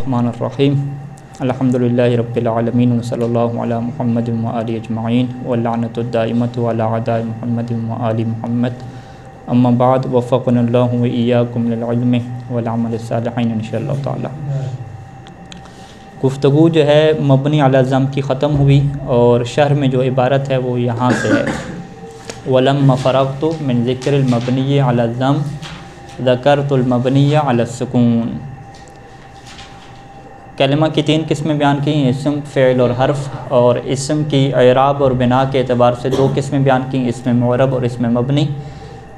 الرحمن الرحیم الحمدللہ رب العالمین وصلی اللہ علی محمد وآلہ اجمعین واللعنۃ الدائمۃ علی اعداء محمد وآل محمد اما بعد وفقنا اللہ وإیاکم للعلم والعمل الصالح انشاءاللہ تعالی۔ گفتگو جو ہے مبنی علی الضم کی ختم ہوئی اور شرح میں جو عبارت ہے وہ یہاں سے ہے، وَلَمَّ فَرَغْتُ مِن ذِكْرِ الْمَبْنِيِّ عَلَى الضَّمِّ ذَكَرْتُ الْمَبْنِيَّ عَلَى السُّكُونِ۔ کلمہ کی تین قسمیں بیان کی ہیں، اسم، فعل اور حرف، اور اسم کی اعراب اور بنا کے اعتبار سے دو قسمیں بیان کی، اسم معرب اور اسم مبنی۔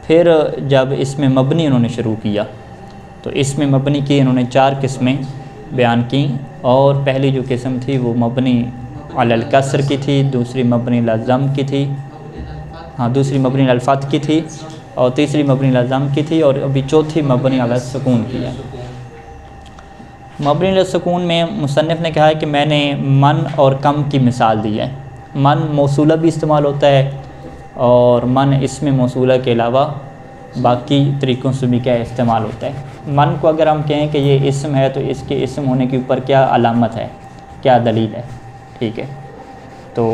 پھر جب اسم مبنی انہوں نے شروع کیا تو اسم مبنی کی انہوں نے چار قسمیں بیان کی، اور پہلی جو قسم تھی وہ مبنی علی الکسر کی تھی، دوسری مبنی علی الضم کی تھی، دوسری مبنی علی الفتح کی تھی، اور تیسری مبنی علی الضم کی تھی، اور ابھی چوتھی مبنی علی السکون کی ہے۔ مبنی علی السکون میں مصنف نے کہا ہے کہ میں نے من اور کم کی مثال دی ہے۔ من موصولہ بھی استعمال ہوتا ہے، اور من اسم موصولہ کے علاوہ باقی طریقوں سے بھی کیا استعمال ہوتا ہے۔ من کو اگر ہم کہیں کہ یہ اسم ہے تو اس کے اسم ہونے کے اوپر کیا علامت ہے، کیا دلیل ہے، ٹھیک ہے۔ تو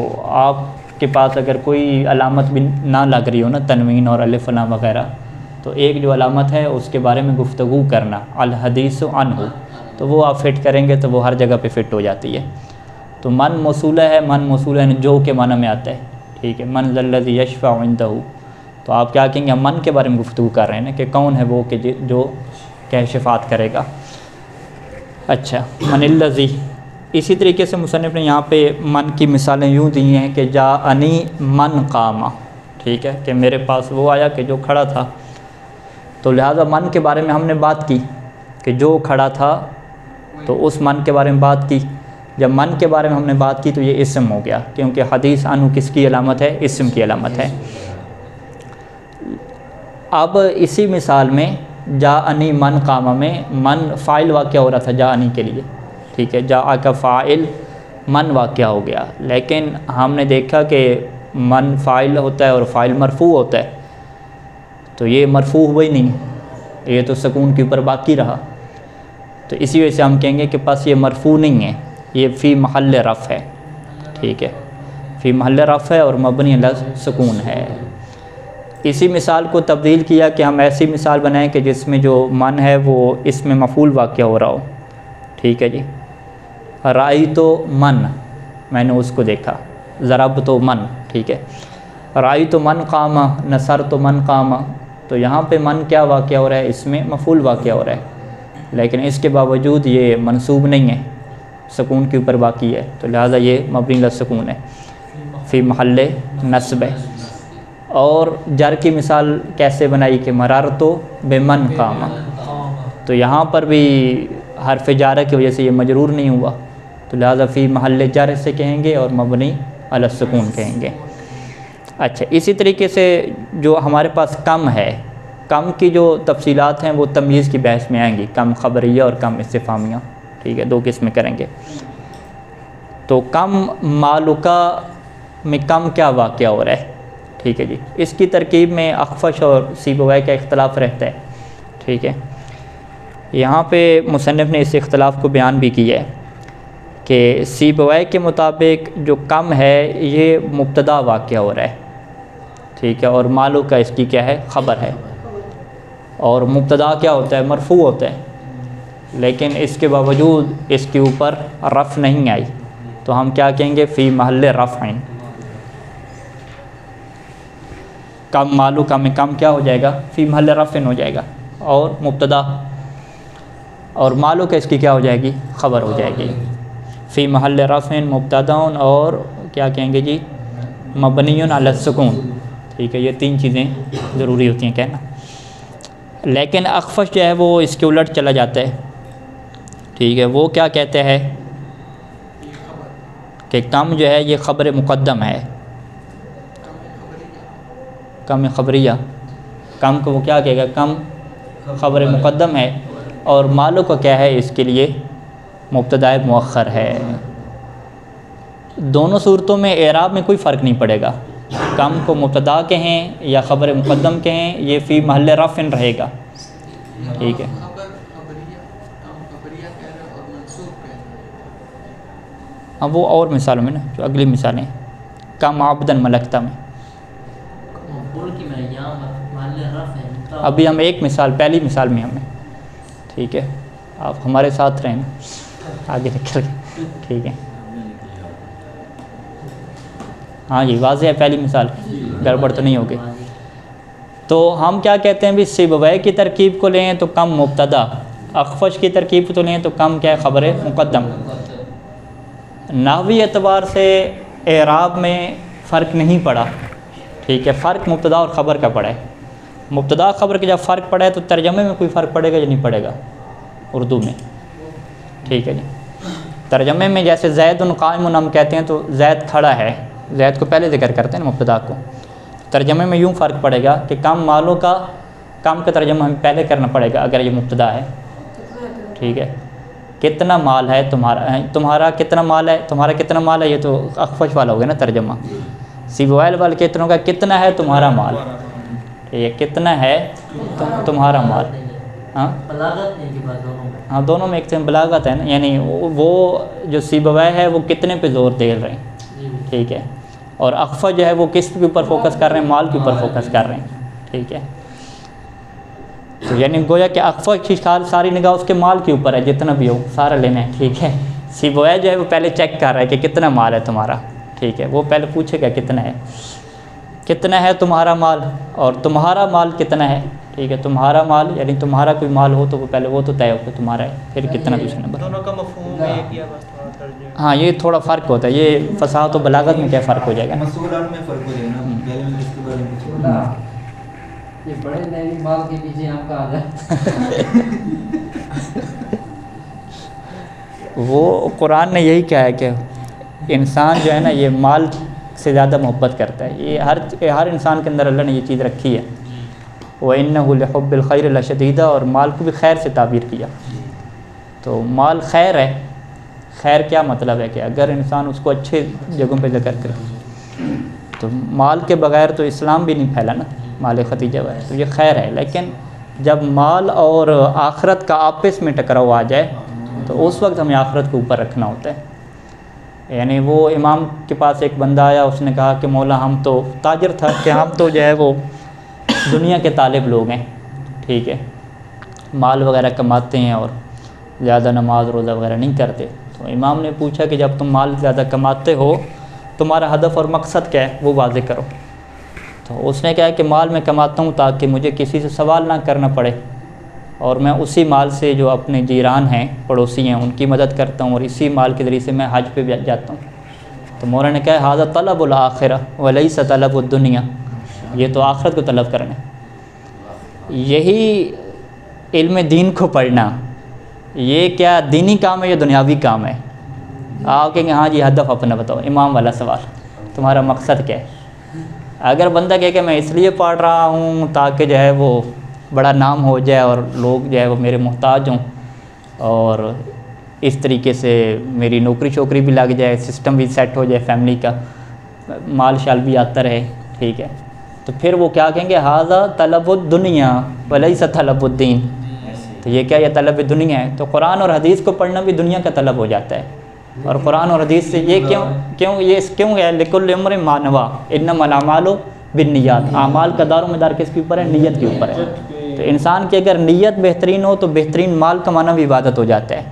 آپ کے پاس اگر کوئی علامت بھی نہ لگ رہی ہو نا، تنوین اور الف لام وغیرہ، تو ایک جو علامت ہے اس کے بارے میں گفتگو کرنا، الحدیث عنہ، تو وہ آپ فٹ کریں گے تو وہ ہر جگہ پہ فٹ ہو جاتی ہے۔ تو من موصولہ ہے، من موصولہ ہے جو کے معنی میں آتا ہے، ٹھیک ہے۔ من ذا الذی یشفع عندہ، تو آپ کیا کہیں گے، من کے بارے میں گفتگو کر رہے ہیں نا کہ کون ہے وہ کہ جو کہ شفاعت کرے گا۔ اچھا، من الذی، اسی طریقے سے مصنف نے یہاں پہ من کی مثالیں یوں دی ہیں کہ جاءنی من قام، ٹھیک ہے، کہ میرے پاس وہ آیا کہ جو کھڑا تھا۔ تو لہٰذا من کے بارے میں ہم نے بات کی کہ جو کھڑا تھا، تو اس من کے بارے میں بات کی۔ جب من کے بارے میں ہم نے بات کی تو یہ اسم ہو گیا، کیونکہ حدیث عنہ کس کی علامت ہے، اسم کی علامت ہے۔ اب اسی مثال میں جاءنی من قام میں من فاعل واقعہ ہو رہا تھا جاءنی کے لیے، ٹھیک ہے، جاء کا فاعل من واقعہ ہو گیا، لیکن ہم نے دیکھا کہ من فاعل ہوتا ہے اور فاعل مرفوع ہوتا ہے، تو یہ مرفوع ہوا ہی نہیں، یہ تو سکون کے اوپر باقی رہا، تو اسی وجہ سے ہم کہیں گے کہ پس یہ مرفوع نہیں ہے، یہ فی محل رفع ہے، ٹھیک ہے، فی محل رفع ہے اور مبنی علی سکون ہے۔ اسی مثال کو تبدیل کیا کہ ہم ایسی مثال بنائیں کہ جس میں جو من ہے وہ اسم مفعول واقعہ ہو رہا ہو، ٹھیک ہے جی۔ رأیت من، میں نے اس کو دیکھا، ضربت من، ٹھیک ہے۔ رأیت من قام، نصرت من قام، تو یہاں پہ من کیا واقعہ ہو رہا ہے، اس میں مفعول واقعہ ہو رہا ہے، لیکن اس کے باوجود یہ منصوب نہیں ہے، سکون کے اوپر باقی ہے، تو لہٰذا یہ مبنی علی السکون ہے، فی محل نصب ہے۔ اور جر کی مثال کیسے بنائی کہ مررت بمن قام، تو یہاں پر بھی حرف جارہ کی وجہ سے یہ مجرور نہیں ہوا، تو لہٰذا فی محل جر سے کہیں گے اور مبنی علی السکون کہیں گے۔ اچھا، اسی طریقے سے جو ہمارے پاس کم ہے، کم کی جو تفصیلات ہیں وہ تمییز کی بحث میں آئیں گی، کم خبریہ اور کم استفہامیہ، ٹھیک ہے، دو قسمیں کریں گے۔ تو کم مالکہ میں کم کیا واقعہ ہو رہا ہے، ٹھیک ہے جی، اس کی ترکیب میں اخفش اور سیبویہ کا اختلاف رہتا ہے، ٹھیک ہے۔ یہاں پہ مصنف نے اس اختلاف کو بیان بھی کیا ہے کہ سیبویہ کے مطابق جو کم ہے یہ مبتدا واقعہ ہو رہا ہے، ٹھیک ہے، اور مالو کا اس کی کیا ہے، خبر ہے، اور مبتدا کیا ہوتا ہے، مرفوع ہوتا ہے، لیکن اس کے باوجود اس کے اوپر رفع نہیں آئی، تو ہم کیا کہیں گے، فی محل رفع۔ کم مالو کا میں کم کیا ہو جائے گا، فی محل رفع ہو جائے گا، اور مبتدا، اور مالو کا اس کی کیا ہو جائے گی، خبر ہو جائے گی، فی محل رفع مبتدا، اور کیا کہیں گے جی، مبنی علی السکون، ٹھیک ہے، یہ تین چیزیں ضروری ہوتی ہیں کہنا۔ لیکن اخفش جو ہے وہ اس کے الٹ چلا جاتا ہے، ٹھیک ہے، وہ کیا کہتے ہیں کہ کم جو ہے یہ خبر مقدم ہے، کم خبریہ، کم کو وہ کیا کہے گا، کم خبر مقدم ہے، اور مالو کو کیا ہے، اس کے لیے مبتدا مؤخر ہے۔ دونوں صورتوں میں اعراب میں کوئی فرق نہیں پڑے گا، کم کو مبتدا کہیں یا خبر مقدم کہیں، یہ فی محل رفع رہے گا، ٹھیک ہے۔ ہاں وہ اور مثالوں میں نا، جو اگلی مثالیں کم عبدن ملکتا میں. ابھی ہم ایک مثال، پہلی مثال میں ہمیں، ٹھیک ہے، آپ ہمارے ساتھ رہیں آگے نکل کے، ٹھیک ہے. ہاں جی واضح ہے، پہلی مثال گڑبڑ تو نہیں ہوگی. تو ہم کیا کہتے ہیں بھی سیبویہ کی ترکیب کو لیں تو کم مبتدا، اخفش کی ترکیب کو لیں تو کم کیا ہے خبر مقدم. نحوی اعتبار سے اعراب میں فرق نہیں پڑا، ٹھیک ہے، فرق مبتدا اور خبر کا پڑا ہے. مبتدا خبر کا جب فرق پڑا ہے تو ترجمے میں کوئی فرق پڑے گا یا نہیں پڑے گا اردو میں، ٹھیک ہے جی. ترجمے میں جیسے زید قائم ہم کہتے ہیں تو زید کھڑا ہے، زید کو پہلے ذکر کرتے ہیں نا مبتدا کو. ترجمے میں یوں فرق پڑے گا کہ کم مالوں کا، کم کا ترجمہ ہمیں پہلے کرنا پڑے گا اگر یہ مبتدا ہے، ٹھیک ہے. کتنا مال ہے تمہارا، تمہارا کتنا مال ہے، تمہارا کتنا مال ہے، یہ تو اخفش والا ہو گیا نا ترجمہ. سیبویل والے کتنوں کا کتنا ہے تمہارا مال، ٹھیک ہے، کتنا ہے تمہارا مال. ہاں دونوں میں ایک سے بلاغت ہے نا، یعنی وہ جو سیبویہ ہے وہ کتنے پہ زور دے رہے ہیں، ٹھیک ہے، اور اخفش جو ہے وہ کس کے اوپر فوکس کر رہے ہیں، مال کے اوپر فوکس کر رہے ہیں، ٹھیک ہے. تو یعنی گویا کہ اخفش کی ساری نگاہ اس کے مال کے اوپر ہے، جتنا بھی ہو سارا لینا ہے، ٹھیک ہے. سیبویہ جو ہے وہ پہلے چیک کر رہا ہے کہ کتنا مال ہے تمہارا، ٹھیک ہے، وہ پہلے پوچھے گا کتنا ہے، کتنا ہے تمہارا مال، اور تمہارا مال کتنا ہے، ٹھیک ہے. تمہارا مال یعنی تمہارا کوئی مال ہو تو وہ پہلے وہ تو طے ہو کہ تمہارا ہے، پھر کتنا دوسرے نمبر. دونوں کا مفہوم ایک ہی ہے بس تھوڑا ترجمہ. ہاں یہ تھوڑا فرق ہوتا ہے، یہ فصاحت و بلاغت میں کیا فرق ہو جائے گا. مسئولات میں فرق ہو جائے گا نا، پہلے میں کس کے بارے میں پوچھوں. یہ بڑے نئی مال کے پیچھے آپ کا آ جائے. وہ قرآن نے یہی کہا ہے کہ انسان جو ہے نا یہ مال سے زیادہ محبت کرتا ہے. یہ ہر انسان کے اندر اللہ نے یہ چیز رکھی ہے. وَإِنَّهُ لِحُبِّ الْخَيْرِ لَشَدِيدٌ، اور مال کو بھی خیر سے تعبیر کیا. تو مال خیر ہے. خیر کیا مطلب ہے کہ اگر انسان اس کو اچھے جگہوں پہ ذکر کرے تو مال کے بغیر تو اسلام بھی نہیں پھیلا نا، مال ختیجہ ہے تو یہ خیر ہے. لیکن جب مال اور آخرت کا آپس میں ٹکراؤ آ جائے تو اس وقت ہمیں آخرت کو اوپر رکھنا ہوتا ہے. یعنی وہ امام کے پاس ایک بندہ آیا، اس نے کہا کہ مولا ہم تو تاجر تھا کہ ہم تو جو ہے وہ دنیا کے طالب لوگ ہیں، ٹھیک ہے، مال وغیرہ کماتے ہیں اور زیادہ نماز روزہ وغیرہ نہیں کرتے. تو امام نے پوچھا کہ جب تم مال زیادہ کماتے ہو تمہارا ہدف اور مقصد کیا ہے وہ واضح کرو. تو اس نے کہا کہ مال میں کماتا ہوں تاکہ مجھے کسی سے سوال نہ کرنا پڑے، اور میں اسی مال سے جو اپنے جیران ہیں، پڑوسی ہیں، ان کی مدد کرتا ہوں، اور اسی مال کے ذریعے سے میں حج پہ بھی جاتا ہوں. تو مولانا نے کہا ھذا طلب الآخرہ ولیس طلب الدنیا، یہ تو آخرت کو طلب کرنا ہے. یہی علم دین کو پڑھنا یہ کیا دینی کام ہے یا دنیاوی کام ہے؟ آپ کہیں گے ہاں جی ہدف اپنا بتاؤ، امام والا سوال، تمہارا مقصد کیا ہے؟ اگر بندہ کہے کہ میں اس لیے پڑھ رہا ہوں تاکہ جو ہے وہ بڑا نام ہو جائے اور لوگ جو ہے وہ میرے محتاج ہوں، اور اس طریقے سے میری نوکری شوکری بھی لگ جائے، سسٹم بھی سیٹ ہو جائے، فیملی کا مال شال بھی آتا رہے، ٹھیک ہے، تو پھر وہ کیا کہیں گے ھذا طلب الدنیا ولیس طلب الدین. تو یہ کیا، یہ طلب دنیا ہے. تو قرآن اور حدیث کو پڑھنا بھی دنیا کا طلب ہو جاتا ہے. اور قرآن اور حدیث سے یہ کیوں ہے لکل امرئ ما نویٰ انما الاعمال بالنیات، اعمال کا دار و مدار کس کے اوپر ہے؟ نیت کے اوپر ہے. تو انسان کی اگر نیت بہترین ہو تو بہترین مال کمانا بھی عبادت ہو جاتا ہے،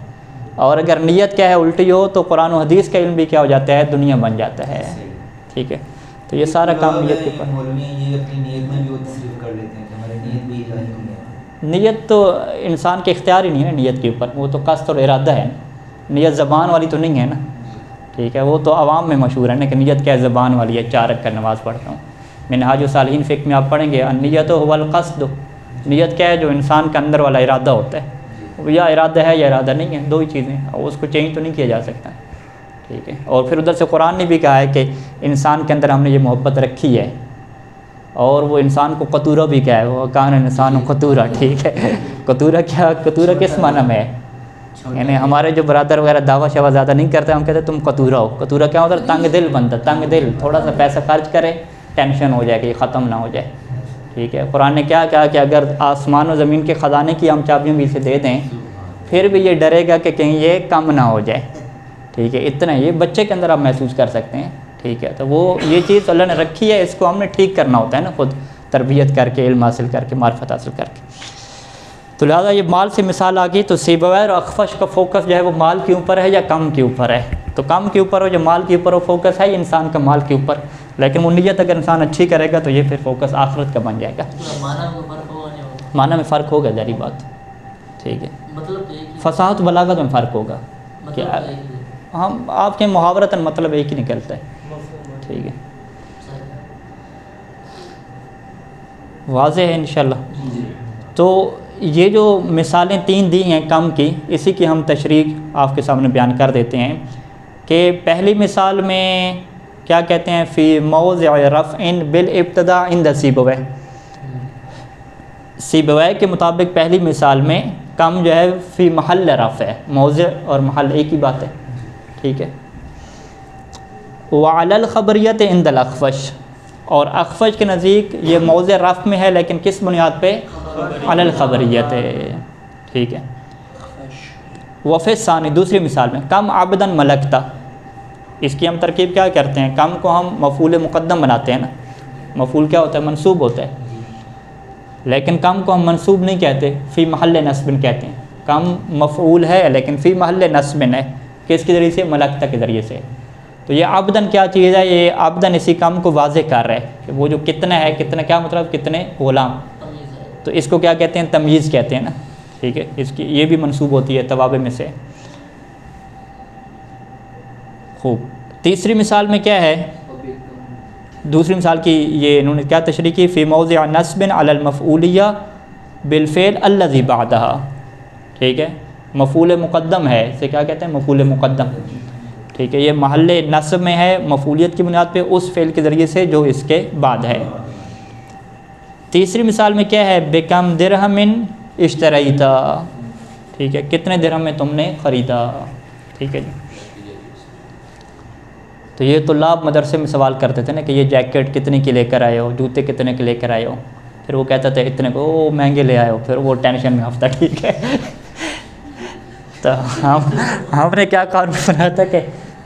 اور اگر نیت کیا ہے الٹی ہو تو قرآن و حدیث کا علم بھی کیا ہو جاتا ہے؟ دنیا بن جاتا ہے، ٹھیک ہے. تو یہ سارا کام نیت کے اوپر. مولوی یہ اپنی نیت میں بھی وہ تصریف کر لیتے ہیں کہ ہماری نیت بھی الہی ہے. نیت تو انسان کے اختیار ہی نہیں ہے نیت کے اوپر، وہ تو قصد اور ارادہ ہے. نیت زبان والی تو نہیں ہے نا، ٹھیک ہے، وہ تو عوام میں مشہور ہے نا کہ نیت کیا ہے، زبان والی ہے، 4 رکعت نماز پڑھتا ہوں. منہاج الصالحین فقہ میں آپ پڑھیں گے النیت هو القصد، نیت کیا ہے؟ جو انسان کے اندر والا ارادہ ہوتا ہے، یا ارادہ ہے یا ارادہ نہیں ہے، 2 ہی چیزیں، اور اس کو چینج تو نہیں کیا جا سکتا، ٹھیک ہے. اور پھر ادھر سے قرآن نے بھی کہا ہے کہ انسان کے اندر ہم نے یہ محبت رکھی ہے، اور وہ انسان کو قطورہ بھی کہا ہے، وہ کان انسان قطورہ، ٹھیک ہے. قطورہ کیا، قطورہ کس معنی میں ہے؟ یعنی ہمارے جو برادر وغیرہ دعویٰ شوا زیادہ نہیں کرتے، ہم کہتے ہیں تم قطورہ ہو. قطورہ کیا ہوتا ہے؟ تنگ دل بنتا، تنگ دل، تھوڑا سا پیسہ خرچ کرے ٹینشن ہو جائے کہ یہ ختم نہ ہو جائے، ٹھیک ہے. قرآن نے کیا کہا کہ اگر آسمان و زمین کے خزانے کی ہم چابیاں بھی اسے دے دیں پھر بھی یہ ڈرے گا کہ کہیں یہ کم نہ ہو جائے، ٹھیک ہے، اتنا یہ بچے کے اندر آپ محسوس کر سکتے ہیں، ٹھیک ہے۔ تو وہ یہ چیز اللہ نے رکھی ہے، اس کو ہم نے ٹھیک کرنا ہوتا ہے نا، خود تربیت کر کے، علم حاصل کر کے، معرفت حاصل کر کے۔ تو لہٰذا یہ مال سے مثال آ گئی، تو سیبویہ اور اخفش کا فوکس جو ہے وہ مال کے اوپر ہے یا کم کے اوپر ہے؟ تو کم کے اوپر ہو، جو مال کے اوپر ہو فوکس ہے یہ انسان کا مال کے اوپر، لیکن وہ نیت اگر انسان اچھی کرے گا تو یہ پھر فوکس آخرت کا بن جائے گا۔ معنی میں فرق ہوگا، ظاہری بات، ٹھیک ہے، فصاحت بلاغت میں فرق ہوگا کہ ہم آپ کے محاورتاً مطلب ایک ہی نکلتا ہے، ٹھیک ہے، واضح ہے انشاءاللہ۔ تو یہ جو مثالیں 3 دی ہیں کم کی، اسی کی ہم تشریح آپ کے سامنے بیان کر دیتے ہیں کہ پہلی مثال میں کیا کہتے ہیں، فی موضع رفع بالابتداء عند سیبویہ، سیبویہ کے مطابق پہلی مثال میں کم جو ہے فی محل رفع ہے، موضع اور محل ایک ہی بات ہے، ٹھیک ہے۔ وعلی الخبریت عند الاخفش، اور اخفش کے نزدیک یہ موضع رفع میں ہے لیکن کس بنیاد پہ؟ علی الخبریت ہے، ٹھیک ہے۔ وفی ثانی، دوسری مثال میں کم عبداً ملکتا، اس کی ہم ترکیب کیا کرتے ہیں، کم کو ہم مفعول مقدم بناتے ہیں نا، مفعول کیا ہوتا ہے؟ منصوب ہوتا ہے، لیکن کم کو ہم منصوب نہیں کہتے، فی محل نصب کہتے ہیں۔ کم مفعول ہے لیکن فی محل نصب ہے، کس کے ذریعے سے؟ ملکتا کے ذریعے سے۔ تو یہ عبداً کیا چیز ہے؟ یہ عبداً اسی کم کو واضح کر رہا ہے کہ وہ جو کتنا ہے، کتنا کیا مطلب، کتنے غلام، تو اس کو کیا کہتے ہیں؟ تمییز کہتے ہیں نا، ٹھیک ہے، اس کی یہ بھی منصوب ہوتی ہے توابع میں سے۔ خوب، تیسری مثال میں کیا ہے؟ دوسری مثال کی یہ انہوں نے کیا تشریح کی؟ فی موضع نصب علی المفعولیہ بالفعل الذی بعدہا، ٹھیک ہے، مفعول مقدم ہے، اسے کیا کہتے ہیں؟ مفعول مقدم، ٹھیک ہے، یہ محل نصب میں ہے مفعولیت کی بنیاد پہ اس فعل کے ذریعے سے جو اس کے بعد ہے۔ تیسری مثال میں کیا ہے؟ بکم درہم اشتریتا، ٹھیک ہے، کتنے درہم میں تم نے خریدا، ٹھیک ہے جی۔ تو یہ طلاب مدرسے میں سوال کرتے تھے نا کہ یہ جیکٹ کتنے کی لے کر آئے ہو، جوتے کتنے کے لے کر آئے ہو، پھر وہ کہتا تھا اتنے کو، او مہنگے لے آئے ہو، پھر وہ ٹینشن میں ہفتہ، ٹھیک ہے۔ تو ہم نے کیا قانون بنایا تھا کہ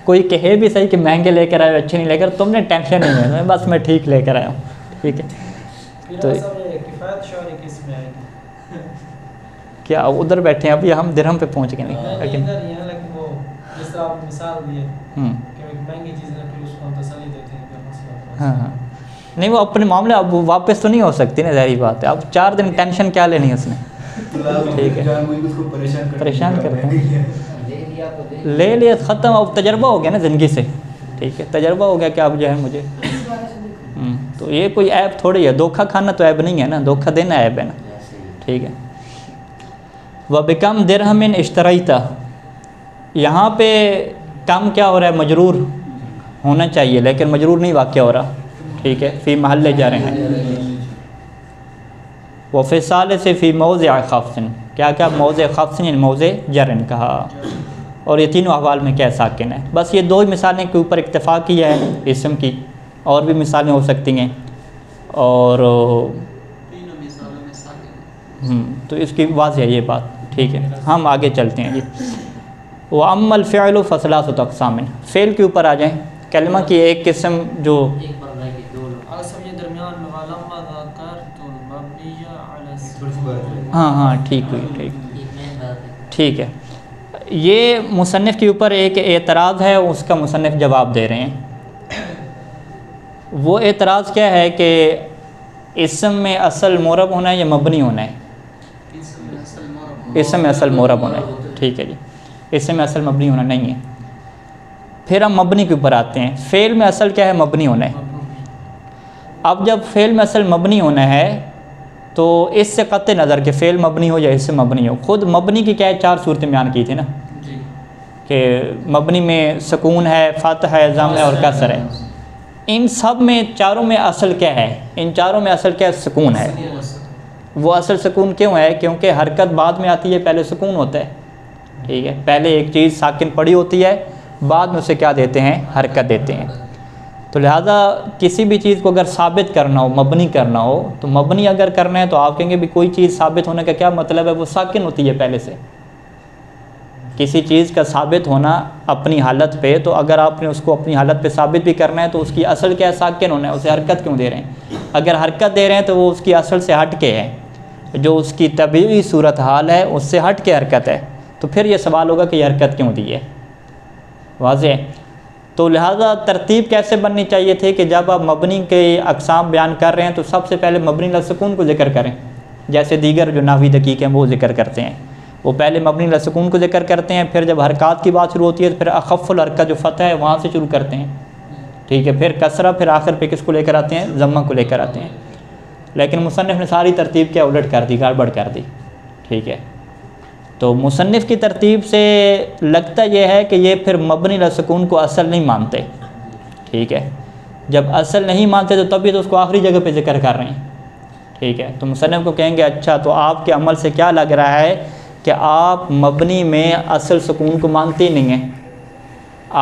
کوئی کہے بھی صحیح کہ مہنگے لے کر آئے ہو، اچھے نہیں لے کر، تم نے ٹینشن نہیں ہے، بس میں ٹھیک لے کر آیا ہوں، ٹھیک ہے۔ تو کفایت شعری کس میں آئے گی؟ کیا ادھر بیٹھے ہیں، ابھی ہم درہم پہ پہنچ گئے نہیں، لیکن وہ جس طرح آپ مثال دیے کہ ایک مہنگی چیز ہے پھر اس کو ہم تسلی دیتے ہیں کہ مسئلہ، ہاں نہیں، وہ اپنے معاملے اب واپس تو نہیں ہو سکتی نا، ظاہری بات ہے، اب 4 دن ٹینشن کیا لینی ہے اس نے، ٹھیک ہے، پریشان کرتے ہیں، لے لیا ختم، اب تجربہ ہو گیا نا زندگی سے، ٹھیک ہے، تجربہ ہو گیا کہ اب جو ہے مجھے تو یہ کوئی عیب تھوڑی ہے، دھوکہ کھانا تو عیب نہیں ہے نا، دھوکہ دینا عیب ہے نا، ٹھیک ہے۔ وَبِكَمْ دِرْهَمٍ اشْتَرَيْتَ، یہاں پہ کم کیا ہو رہا ہے؟ مجرور ہونا چاہیے لیکن مجرور نہیں واقع ہو رہا، ٹھیک ہے، فی محل جر ہیں۔ وفی ثالث فی موضع خفض، کیا کیا؟ موضع خفض یعنی موضع جر کہا، اور یہ تینوں احوال میں کیا ساکن ہے؟ بس یہ 2 ہی مثالیں کے اوپر اکتفا کیا ہے اسم کی، اور بھی مثالیں ہو سکتی ہیں، اور تو اس کی واضح ہے یہ بات، ٹھیک ہے۔ ہم آگے چلتے ہیں جی۔ وَأَمَّا الْفِعْلُ فَثَلَاثَةُ أَقْسَامٍ، فعل کے اوپر آ جائیں، کلمہ کی ایک قسم جو یہ درمیان میں ولما ذکرت المبنی علی ہاں ٹھیک ہوئی، ٹھیک ہے۔ یہ مصنف کے اوپر ایک اعتراض ہے، اس کا مصنف جواب دے رہے ہیں۔ وہ اعتراض کیا ہے کہ اسم میں اصل معرب ہونا ہے یا مبنی ہونا ہے؟ اسم میں اصل معرب ہونا ہے، ٹھیک ہے جی، اسم میں اصل مبنی ہونا نہیں ہے۔ پھر ہم مبنی کے اوپر آتے ہیں، فعل میں اصل کیا ہے؟ مبنی ہونا ہے۔ اب جب فعل میں اصل مبنی ہونا ہے تو اس سے قطع نظر کہ فعل مبنی ہو یا اس سے مبنی ہو، خود مبنی کی کیا ہے؟ 4 صورتیں بیان کی تھی نا، کہ مبنی میں سکون ہے، فتح ہے، ضم ہے اور کسر ہے۔ ان سب میں چاروں میں اصل کیا ہے؟ ان چاروں میں اصل کیا ہے؟ سکون ہے۔ وہ اصل سکون کیوں ہے؟ کیونکہ حرکت بعد میں آتی ہے، پہلے سکون ہوتا ہے، ٹھیک ہے، پہلے ایک چیز ساکن پڑی ہوتی ہے، بعد میں اسے کیا دیتے ہیں؟ حرکت دیتے ہیں۔ تو لہٰذا کسی بھی چیز کو اگر ثابت کرنا ہو، مبنی کرنا ہو، تو مبنی اگر کرنا ہے تو آپ کہیں گے بھی کوئی چیز ثابت ہونے کا کیا مطلب ہے؟ وہ ساکن ہوتی ہے پہلے سے، کسی چیز کا ثابت ہونا اپنی حالت پہ، تو اگر آپ نے اس کو اپنی حالت پہ ثابت بھی کرنا ہے تو اس کی اصل کیا ہے؟ ساکن ہونا ہے، اسے حرکت کیوں دے رہے ہیں؟ اگر حرکت دے رہے ہیں تو وہ اس کی اصل سے ہٹ کے ہے، جو اس کی طبیعی صورتحال ہے اس سے ہٹ کے حرکت ہے، تو پھر یہ سوال ہوگا کہ یہ حرکت کیوں دی ہے؟ واضح ہے؟ تو لہٰذا ترتیب کیسے بننی چاہیے تھی کہ جب آپ مبنی کے اقسام بیان کر رہے ہیں تو سب سے پہلے مبنی علی السکون کو ذکر کریں، جیسے دیگر جو نحوی دقیق ہیں وہ ذکر کرتے ہیں، وہ پہلے مبنی علی السکون کو ذکر کرتے ہیں، پھر جب حرکات کی بات شروع ہوتی ہے تو پھر اخف الحرکت جو فتح ہے وہاں سے شروع کرتے ہیں، ٹھیک ہے، پھر کسرہ، پھر آخر پہ کس کو لے کر آتے ہیں؟ ضمہ کو لے کر آتے ہیں۔ لیکن مصنف نے ساری ترتیب کیا الٹ کر دی، گڑبڑ کر دی، ٹھیک ہے۔ تو مصنف کی ترتیب سے لگتا یہ ہے کہ یہ پھر مبنی علی السکون کو اصل نہیں مانتے، ٹھیک ہے۔ جب اصل نہیں مانتے تو تبھی تو اس کو آخری جگہ پہ ذکر کر رہے ہیں، ٹھیک ہے۔ تو مصنف کو کہیں گے اچھا تو آپ کے عمل سے کیا لگ رہا ہے کہ آپ مبنی میں اصل سکون کو مانتے ہی نہیں ہیں،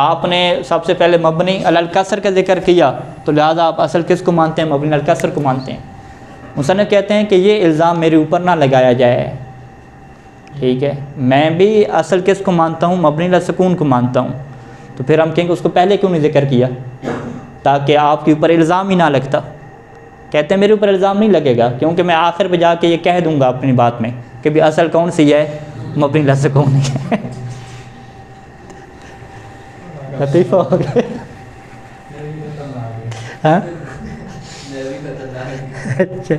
آپ نے سب سے پہلے مبنی علی الکسر کا ذکر کیا تو لہٰذا آپ اصل کس کو مانتے ہیں؟ مبنی علی الکسر کو مانتے ہیں۔ مصنف کہتے ہیں کہ یہ الزام میرے اوپر نہ لگایا جائے، ٹھیک ہے، میں بھی اصل کس کو مانتا ہوں؟ مبنی علی السکون کو مانتا ہوں، تو پھر ہم کہیں گے اس کو پہلے کیوں نہیں ذکر کیا تاکہ آپ کے اوپر الزام ہی نہ لگتا۔ کہتے ہیں میرے اوپر الزام نہیں لگے گا کیونکہ میں آخر پہ جا کے یہ کہہ دوں گا اپنی بات میں کہ بھی اصل کون سی ہے؟ مبنی علی السکون ہے۔ لطیفہ ہو گیا، ہاں اچھا۔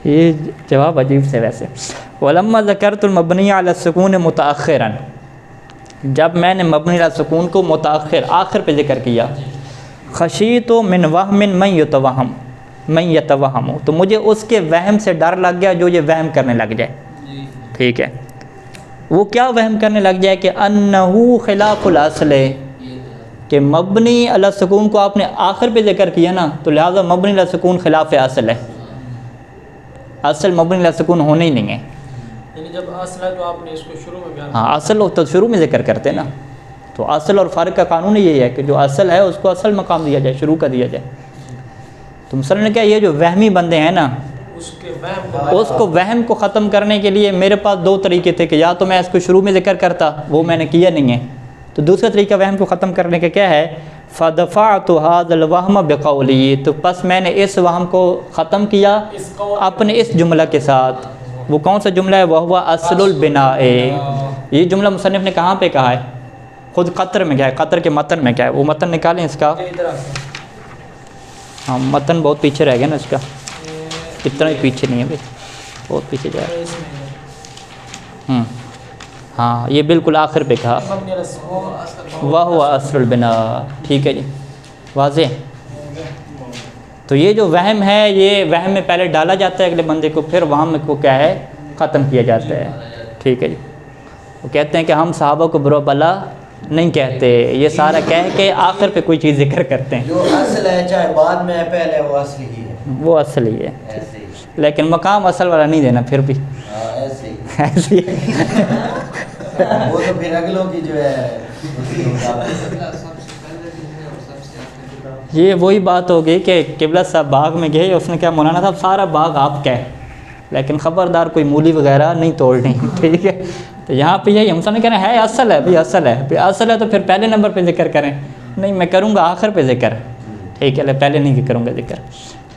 یہ جواب عجیب سے ویسے۔ وَلَمَّا ذَكَرْتُ الْمَبْنِيَ عَلَى السُّكُونِ مُتَأَخِّرًا، جب میں نے مبنی علی السکون کو متأخر آخر پہ ذکر کیا، خشیت من وہم من یتوہم، تو مجھے اس کے وہم سے ڈر لگ گیا جو یہ وہم کرنے لگ جائے، ٹھیک ہے۔ وہ کیا وہم کرنے لگ جائے کہ انہو خلاف الاصل ہے، کہ مبنی علی السکون کو آپ نے آخر پہ ذکر کیا نا تو لہٰذا مبنی علی السکون خلاف اصل ہے، اصل مبنی علی السکون ہونے ہی نہیں ہے۔ یعنی جب اصل ہے تو آپ نے اس کو شروع میں بیان ہاں اصل تو شروع میں ذکر کرتے ہیں نا، تو اصل اور فرق کا قانون یہی ہے کہ جو اصل ہے اس کو اصل مقام دیا جائے، شروع کا دیا جائے۔ تو مصنف نے کہا یہ جو وہمی بندے ہیں نا، اس کے وہم اس کو وہم کو ختم کرنے کے لیے میرے پاس دو طریقے تھے کہ یا تو میں اس کو شروع میں ذکر کرتا، وہ میں نے کیا نہیں ہے، تو دوسرا طریقہ وہم کو ختم کرنے کا کیا ہے؟ فَدَفَعْتُ هَذَا الْوَهْمَ بِقَوْلِي، تو پس میں نے اس وہم کو ختم کیا اپنے اس جملہ کے ساتھ۔ وہ کون سا جملہ ہے؟ وَهُوَ أَصْلُ الْبِنَاءِ، یہ جملہ مصنف نے کہاں پہ کہا ہے؟ خود قطر میں کیا ہے؟ قطر کے متن میں کیا ہے؟ وہ متن نکالیں اس کا، ہاں متن بہت پیچھے رہ گیا نا اس کا، اتنا ہی پیچھے نہیں ہے بھائی، بہت پیچھے جائے۔ ہاں یہ بالکل آخر پہ کہا وَهُوَ أَصْلُ الْبِنَاءِ، ٹھیک ہے جی، واضح۔ تو یہ جو وہم ہے یہ وہم میں پہلے ڈالا جاتا ہے اگلے بندے کو، پھر وہم کو کیا ہے؟ ختم کیا جاتا ہے، ٹھیک ہے جی۔ وہ کہتے ہیں کہ ہم صحابہ کو برا بلا نہیں کہتے، یہ سارا کہہ کے آخر پہ کوئی چیز ذکر کرتے ہیں، جو اصل ہے چاہے بعد میں ہے پہلے وہ اصل ہی ہے، وہ اصل ہی ہے، ایسے ہی، لیکن مقام اصل والا نہیں دینا پھر بھی ایسے ہی، ایسی وہ تو پھر اگلوں کی جو ہے یہ وہی بات ہوگی کہ قبلہ صاحب باغ میں گئے، اس نے کہا مولانا صاحب سارا باغ آپ کا ہے لیکن خبردار کوئی مولی وغیرہ نہیں توڑنی، ٹھیک ہے۔ تو یہاں پہ یہی ہم سب نے کہنا ہے اصل ہے بھی، اصل ہے بھی، اصل ہے تو پھر پہلے نمبر پہ ذکر کریں، نہیں میں کروں گا آخر پہ ذکر، ٹھیک ہے، پہلے نہیں کروں گا ذکر۔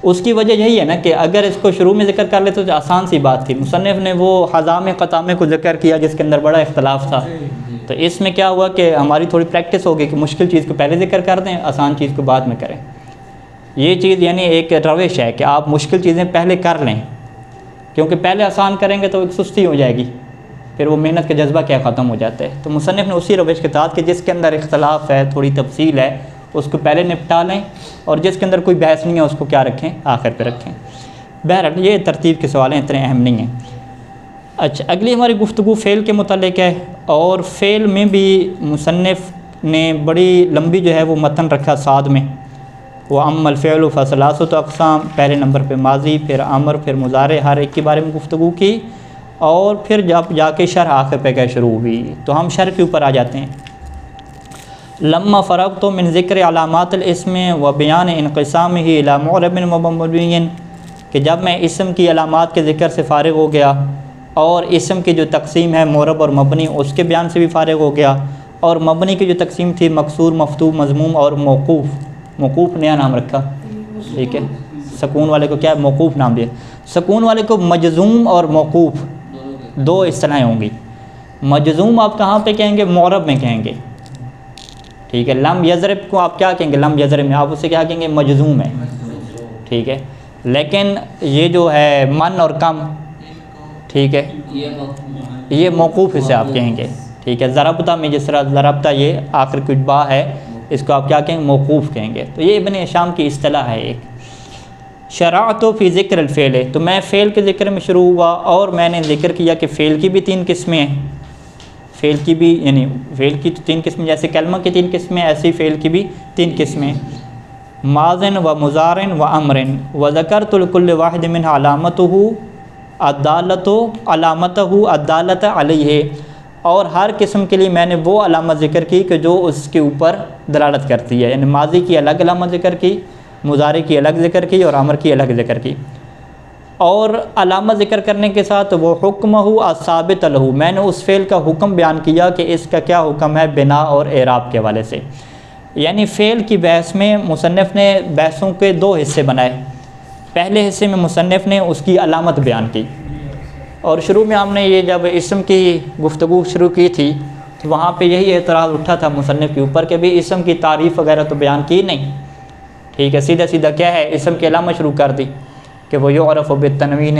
اس کی وجہ یہی ہے نا کہ اگر اس کو شروع میں ذکر کر لے تو آسان سی بات تھی، مصنف نے وہ حضام قطامے کو ذکر کیا جس کے اندر بڑا اختلاف تھا، تو اس میں کیا ہوا کہ ہماری تھوڑی پریکٹس ہو گئی کہ مشکل چیز کو پہلے ذکر کر دیں، آسان چیز کو بعد میں کریں۔ یہ چیز یعنی ایک روش ہے کہ آپ مشکل چیزیں پہلے کر لیں، کیونکہ پہلے آسان کریں گے تو ایک سستی ہو جائے گی، پھر وہ محنت کا جذبہ کیا ختم ہو جاتا ہے۔ تو مصنف نے اسی روش کے تحت کہ جس کے اندر اختلاف ہے، تھوڑی تفصیل ہے، اس کو پہلے نپٹا لیں، اور جس کے اندر کوئی بحث نہیں ہے اس کو کیا رکھیں؟ آخر پہ رکھیں۔ بہرحال یہ ترتیب کے سوال ہیں، اتنے اہم نہیں ہیں۔ اچھا اگلی ہماری گفتگو فعل کے متعلق ہے، اور فعل میں بھی مصنف نے بڑی لمبی جو ہے وہ متن رکھا صاد میں، وہ اما الفعل فثلاثۃ اقسام، پہلے نمبر پہ ماضی، پھر امر، پھر مضارع، ہر ایک کے بارے میں گفتگو کی، اور پھر جب جا کے شرح آخر پہ کیا شروع ہوئی، تو ہم شرح کے اوپر آ جاتے ہیں۔ لما فرغت من ذکر علامات الاسم و بیان انقسامہ الی معرب و مبنی، کہ جب میں اسم کی علامات کے ذکر سے فارغ ہو گیا اور اسم کی جو تقسیم ہے معرب اور مبنی اس کے بیان سے بھی فارغ ہو گیا، اور مبنی کی جو تقسیم تھی مکسور، مفتوح، مضموم اور موقوف، موقوف نیا نام رکھا، ٹھیک ہے، سکون والے کو کیا ہے موقوف نام دیا، سکون والے کو مجزوم اور موقوف دو اصطلاحیں ہوں گی۔ مجزوم آپ کہاں پہ کہیں گے؟ معرب میں کہیں گے، ٹھیک ہے۔ لم یضرب کو آپ کیا کہیں گے؟ لم یضرب میں آپ اسے کیا کہیں گے؟ مجزوم ہے، ٹھیک ہے۔ لیکن یہ جو ہے من اور کم، ٹھیک ہے، یہ موقوف اسے آپ کہیں گے، ٹھیک ہے۔ ضربتہ میں جس طرح ضربتہ یہ آخر کچھ با ہے، اس کو آپ کیا کہیں گے؟ موقوف کہیں گے۔ تو یہ ابن ہشام کی اصطلاح ہے ایک۔ شرعت فی ذکر الفعل، تو میں فعل کے ذکر میں شروع ہوا اور میں نے ذکر کیا کہ فعل کی بھی 3 قسمیں ہیں، فعل کی بھی یعنی فعل کی تو 3 قسمیں، جیسے کلمہ کی 3 قسمیں ایسی فعل کی بھی 3 قسمیں، ماضٍ و مضارع و امر، و ذکرت لکل واحد منها علامتہ الدالۃ علیہ، اور ہر قسم کے لیے میں نے وہ علامت ذکر کی کہ جو اس کے اوپر دلالت کرتی ہے، یعنی ماضی کی الگ علامت ذکر کی، مضارع کی الگ ذکر کی اور امر کی الگ ذکر کی۔ اور علامت ذکر کرنے کے ساتھ وہ حکمہ الثابت لہ، میں نے اس فعل کا حکم بیان کیا کہ اس کا کیا حکم ہے بنا اور اعراب کے حوالے سے۔ یعنی فعل کی بحث میں مصنف نے بحثوں کے 2 حصے بنائے۔ پہلے حصے میں مصنف نے اس کی علامت بیان کی، اور شروع میں ہم نے یہ جب اسم کی گفتگو شروع کی تھی تو وہاں پہ یہی اعتراض اٹھا تھا مصنف کے اوپر کہ بھی اسم کی تعریف وغیرہ تو بیان کی نہیں، ٹھیک ہے، سیدھا سیدھا کیا ہے اسم کی علامت شروع کر دی کہ وہ یعرف بالتنوین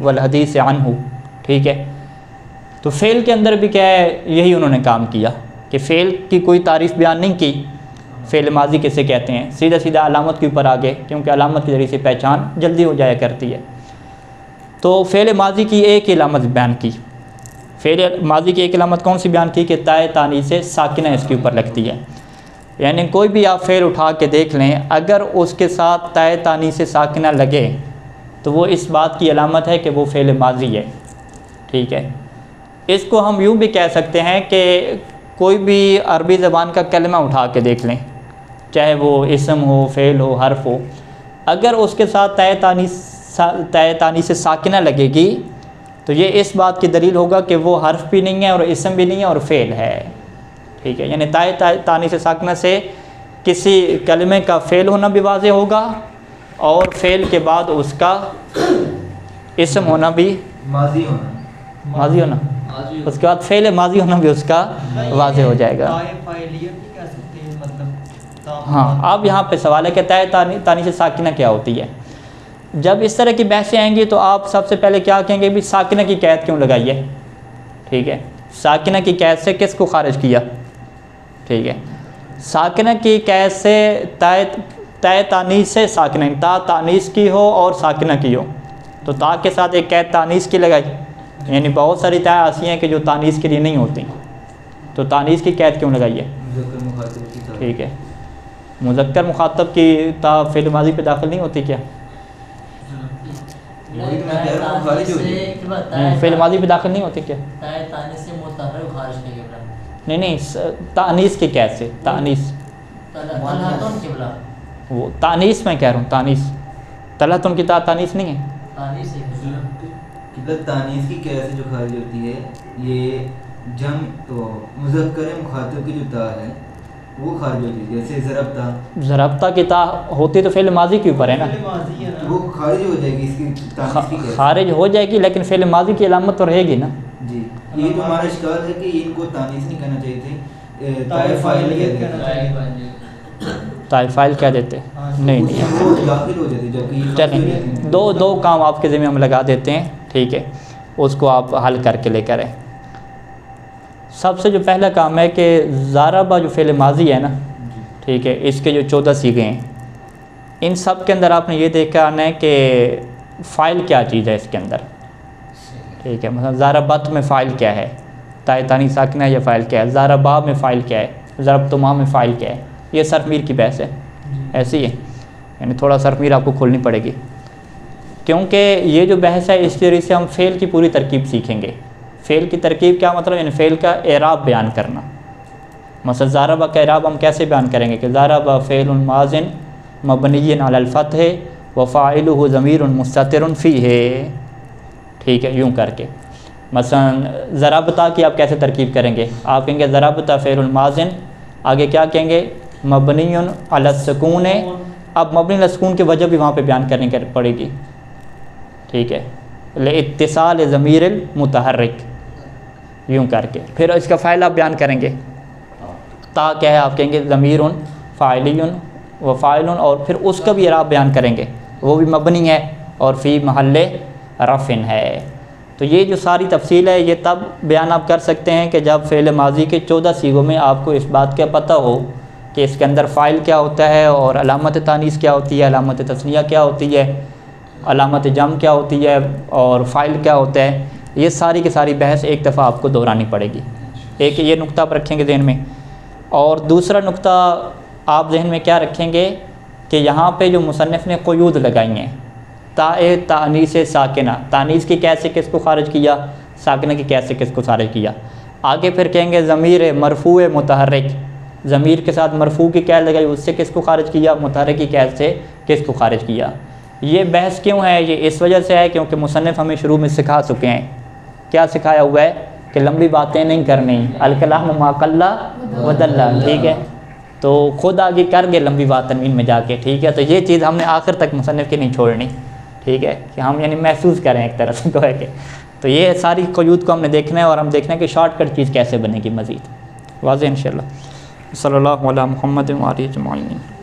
والحدیث عنہ، ٹھیک ہے۔ تو فعل کے اندر بھی کیا ہے یہی انہوں نے کام کیا کہ فعل کی کوئی تعریف بیان نہیں کی، فعل ماضی کسے کہتے ہیں، سیدھا سیدھا علامت کے اوپر آگے، کیونکہ علامت کے ذریعے سے پہچان جلدی ہو جایا کرتی ہے۔ تو فعل ماضی کی ایک علامت بیان کی، فعل ماضی کی ایک علامت کون سی بیان کی کہ تائے تانیث ساکنہ اس کے اوپر لگتی ہے، یعنی کوئی بھی آپ فعل اٹھا کے دیکھ لیں اگر اس کے ساتھ تائے تانیث ساکنہ لگے تو وہ اس بات کی علامت ہے کہ وہ فعل ماضی ہے، ٹھیک ہے۔ اس کو ہم یوں بھی کہہ سکتے ہیں کہ کوئی بھی عربی زبان کا کلمہ اٹھا کے دیکھ لیں، چاہے وہ اسم ہو، فعل ہو، حرف ہو، اگر اس کے ساتھ تائے تانیث ساکنہ لگے گی تو یہ اس بات کی دلیل ہوگا کہ وہ حرف بھی نہیں ہے اور اسم بھی نہیں ہے اور فعل ہے، ٹھیک ہے۔ یعنی تائے تانیث ساکنہ سے کسی کلمے کا فعل ہونا بھی واضح ہوگا اور فعل کے بعد اس کا اسم ہونا بھی ماضی ہونا، اس کے بعد فعل ماضی ہونا بھی اس کا واضح ہو جائے گا۔ ہاں، اب یہاں پہ سوال ہے کہ تائے تانیث ساکنہ کیا ہوتی ہے۔ جب اس طرح کی بحثیں آئیں گی تو آپ سب سے پہلے کیا کہیں گے بھی ساکنہ کی قید کیوں لگائی ہے، ٹھیک ہے، ساکنہ کی قید سے کس کو خارج کیا، ٹھیک ہے۔ ساکنہ کی قید سے تائے تانیث سے ساکنہ، تا تانیث کی ہو اور ساکنہ کی ہو تو تا کے ساتھ ایک قید تانیث کی لگائی، یعنی بہت ساری تائیں ایسی ہیں کہ جو تانیث کے لیے نہیں ہوتی، تو تانیث کی قید کیوں لگائی ہے، ٹھیک ہے۔ مذکر مخاطب کی تا فعل ماضی پہ داخل نہیں ہوتی کیا، فعل ماضی پہ داخل نہیں ہوتی کیا، نہیں تانیث کی قید سے، تانیث وہ تانیث میں کہہ رہا ہوں، تانیث طلعت ان کی تانیث نہیں ہے، تانیث کی قید سے جو خارج ہوتی ہے یہ جمع تو مذکر مخاطب کی جو تا ہے وہ خارج ہوتی ہے، جیسے ضربتہ کی تا ہوتی تو فعل ماضی کے اوپر ہے نا، وہ خارج ہو جائے گی، اس کی تانیث کی قید خارج ہو جائے گی لیکن فعل ماضی کی علامت تو رہے گی نا۔ جی، یہ تو ہمارا اشکال ہے کہ ان کو تانیث نہیں کہنا چاہیے تھے، تائے فاعل کہنا چاہیے، تائے فاعل کہہ دیتے، نہیں وہ داخل ہو جاتی، جبکہ چلیں دو کام آپ کے ذمہ ہم لگا دیتے ہیں، ٹھیک ہے، اس کو آپ حل کر کے لے کر آئیں۔ سب سے جو پہلا کام ہے کہ ضربہ جو فعل ماضی ہے نا، ٹھیک ہے، اس کے جو 14 صیغے ہیں ان سب کے اندر آپ نے یہ دیکھا آنا ہے کہ فاعل کیا چیز ہے اس کے اندر، ٹھیک ہے۔ مثلا ضربت میں فاعل کیا ہے، تائے تانیث ساکنہ یا فاعل کیا ہے، ضربہ میں فاعل کیا ہے، ضربتما میں فاعل کیا ہے، یہ صرف میر کی بحث ہے، ایسی ہے، یعنی تھوڑا صرف میر آپ کو کھولنی پڑے گی، کیونکہ یہ جو بحث ہے اس ذریعے سے ہم فعل کی پوری ترکیب سیکھیں گے۔ فعل کی ترکیب کیا مطلب، یعنی فعل کا اعراب بیان کرنا، مثلا ضرب کا اعراب ہم کیسے بیان کریں گے کہ ضرب فعل ماضٍ مبنی علی الفتح وفاعلہ ضمیر مستتر فیہ، ٹھیک ہے، یوں کر کے۔ مثلا ضربتا کی آپ کیسے ترکیب کریں گے؟ آپ کہیں گے ضربتا فعل ماضٍ، آگے کیا کہیں گے؟ مبنی علی السکون۔ اب مبنی علی السکون کی وجہ بھی وہاں پہ بیان کرنے کی پڑے گی، ٹھیک ہے، لاتصال ضمیر المتحرک، یوں کر کے۔ پھر اس کا فاعل آپ بیان کریں گے، تا کیا ہے؟ آپ کہیں گے ضمیر فاعلی و فاعل، اور پھر اس کا بھی اعراب بیان کریں گے، وہ بھی مبنی ہے اور فی محل رفع ہے۔ تو یہ جو ساری تفصیل ہے یہ تب بیان آپ کر سکتے ہیں کہ جب فعل ماضی کے 14 صیغوں میں آپ کو اس بات کا پتہ ہو کہ اس کے اندر فاعل کیا ہوتا ہے، اور علامت تانیث کیا ہوتی ہے، علامت تثنیہ کیا ہوتی ہے، علامت جمع کیا ہوتی ہے، اور فاعل کیا ہوتا ہے۔ یہ ساری کی ساری بحث ایک دفعہ آپ کو دہرانی پڑے گی۔ ایک یہ نقطہ آپ رکھیں گے ذہن میں، اور دوسرا نقطہ آپ ذہن میں کیا رکھیں گے کہ یہاں پہ جو مصنف نے قیود لگائی ہیں، تانیث ساکنہ، تانیث کی کیس سے کس کو خارج کیا، ساکنہ کی کیس سے کس کو خارج کیا۔ آگے پھر کہیں گے ضمیر مرفوع متحرک، ضمیر کے ساتھ مرفوع کی قید لگائی، اس سے کس کو خارج کیا، متحرک کی قید سے کس کو خارج کیا۔ یہ بحث کیوں ہے؟ یہ اس وجہ سے ہے کیونکہ مصنف ہمیں شروع میں سکھا چکے ہیں، کیا سکھایا ہوا ہے کہ لمبی باتیں نہیں کرنی، الکلام ما قل و دل، ٹھیک ہے، تو خود آگے کر گئے لمبی بات تنوین میں جا کے، ٹھیک ہے۔ تو یہ چیز ہم نے آخر تک مصنف کی نہیں چھوڑنی، ٹھیک ہے، کہ ہم یعنی محسوس کریں ایک طرح سے کوئی کہ تو یہ ساری قیود کو ہم نے دیکھنا ہے، اور ہم دیکھنا ہے کہ شارٹ کٹ چیز کیسے بنے گی مزید واضح انشاءاللہ۔ صلی اللہ علیہ محمد و آلہ اجمعین۔